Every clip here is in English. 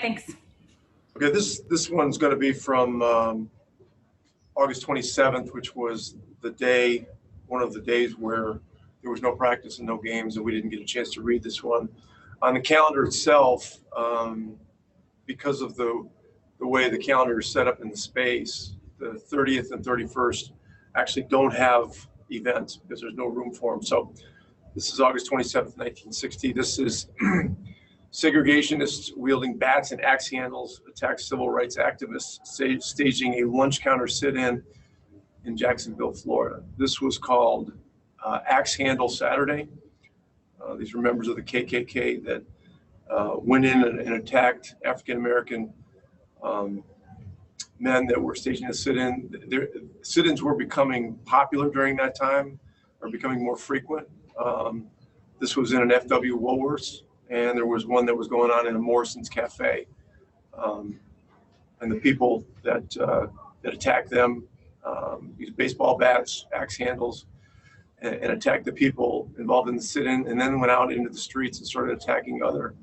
thanks. Okay, this one's going to be from August 27th, which was one of the days where there was no practice and no games, and we didn't get a chance to read this one. On the calendar itself, because of the way the calendar is set up in the space, the 30th and 31st actually don't have events because there's no room for them. So this is August 27th, 1960. This is segregationists wielding bats and axe handles attack civil rights activists staging a lunch counter sit-in in Jacksonville, Florida. This was called Axe Handle Saturday. These were members of the KKK that went in and attacked African-American men that were staging a sit-in. Their sit-ins were becoming popular during that time, or becoming more frequent. This was in an FW Woolworths, and there was one that was going on in a Morrison's Cafe. And the people that attacked them used baseball bats, axe handles, and attacked the people involved in the sit-in, and then went out into the streets and started attacking other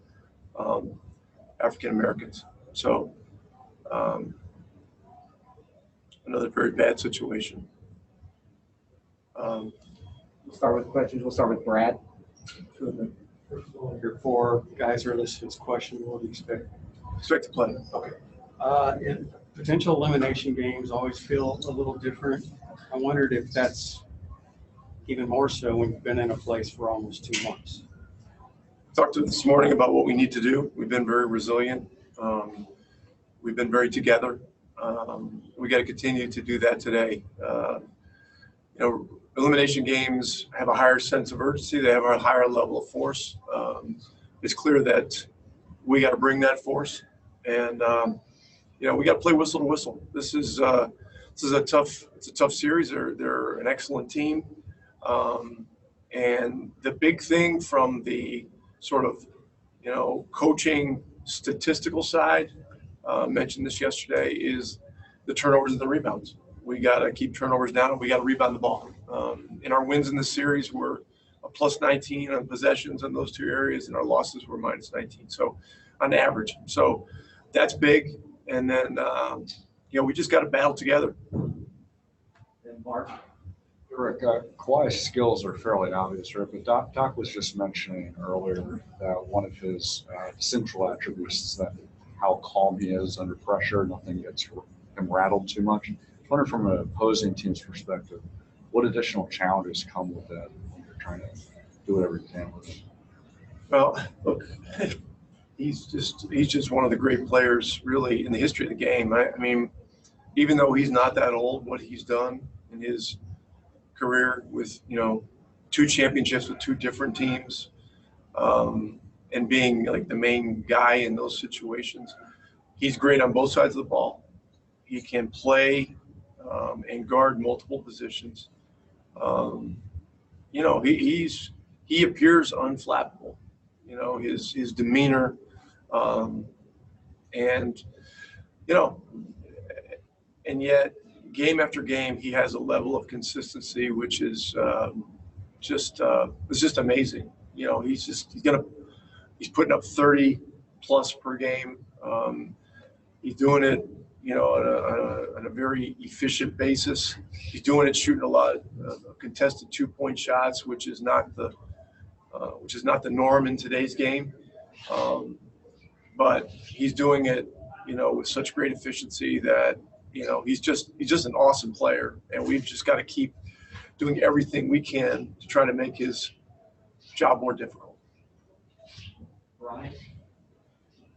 African Americans. So another very bad situation. We'll start with questions. We'll start with Brad. First of all, your four guys are listed as questionable. What do you expect? Expect to play. Okay. In potential elimination games always feel a little different. I wondered if that's even more so when you've been in a place for almost 2 months. Talked to this morning about what we need to do. We've been very resilient. We've been very together. We got to continue to do that today. Elimination games have a higher sense of urgency. They have a higher level of force. It's clear that we got to bring that force, and we got to play whistle to whistle. This is a tough series. They're an excellent team, and the big thing from the sort of coaching statistical side, mentioned this yesterday, is the turnovers and the rebounds. We got to keep turnovers down, and we got to rebound the ball. In our wins in this series were a plus 19 on possessions in those two areas, and our losses were minus 19. So on average, so that's big. And then we just got to battle together. And Mark. Rick, Kawhi's skills are fairly obvious, right? But Doc was just mentioning earlier that one of his central attributes is that how calm he is under pressure. Nothing gets him rattled too much. I wonder, from an opposing team's perspective, what additional challenges come with that when you're trying to do whatever you can with it? Well, look, he's just one of the great players, really, in the history of the game. I mean, even though he's not that old, what he's done in his career with 2 championships with 2 different teams, and being like the main guy in those situations, he's great on both sides of the ball. He can play and guard multiple positions. He appears unflappable. His demeanor, and yet game after game he has a level of consistency which is just amazing. He's putting up 30 plus per game. He's doing it on a very efficient basis. He's doing it shooting a lot of contested 2-point shots, which is not the norm in today's game. But he's doing it, with such great efficiency that he's just an awesome player, and we've just got to keep doing everything we can to try to make his job more difficult. Bryant.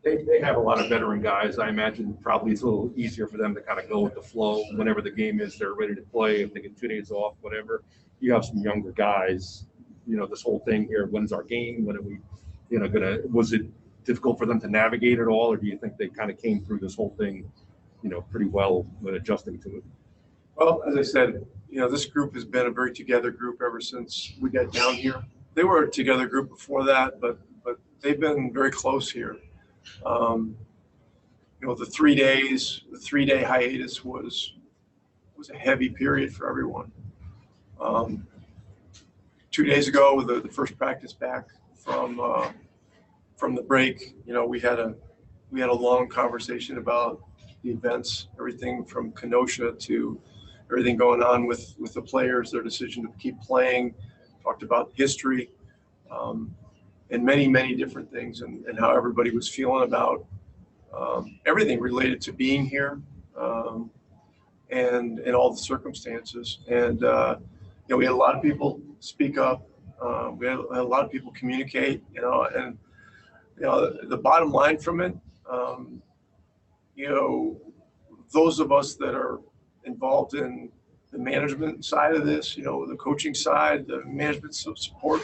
They have a lot of veteran guys. I imagine probably it's a little easier for them to kind of go with the flow. Whenever the game is, they're ready to play. If they get 2 days off, whatever. You have some younger guys. This whole thing here, when's our game? When are we, was it difficult for them to navigate it all, or do you think they kind of came through this whole thing, pretty well when adjusting to it? Well, as I said, this group has been a very together group ever since we got down here. They were a together group before that, but they've been very close here. The 3 days, the 3-day hiatus was a heavy period for everyone. 2 days ago, the first practice back from the break, we had we had a long conversation about the events, everything from Kenosha to everything going on with the players, their decision to keep playing, talked about history, and many, many different things, and how everybody was feeling about everything related to being here, and all the circumstances. And we had a lot of people speak up. We had a lot of people communicate, and the bottom line from it, those of us that are involved in the management side of this, the coaching side, the management support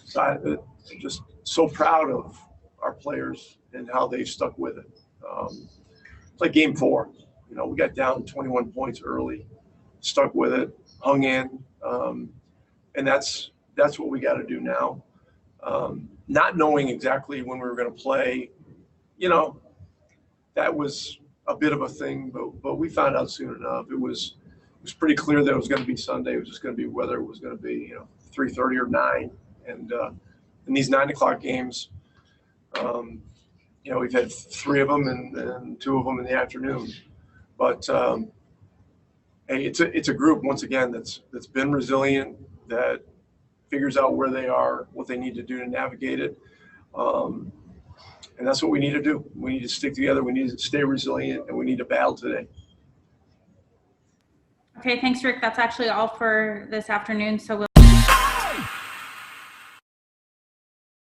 side of it, I'm just so proud of our players and how they've stuck with it. It's like game 4, we got down 21 points early, stuck with it, hung in, and that's what we got to do now. Not knowing exactly when we were going to play, that was a bit of a thing, but we found out soon enough. It was pretty clear that it was going to be Sunday. It was just going to be whether it was going to be 3:30 or 9. And in these 9 o'clock games, we've had 3 of them and 2 of them in the afternoon. But hey, it's a group once again that's been resilient, that figures out where they are, what they need to do to navigate it. And that's what we need to do. We need to stick together. We need to stay resilient, and we need to battle today. Okay, thanks, Rick. That's actually all for this afternoon. So we'll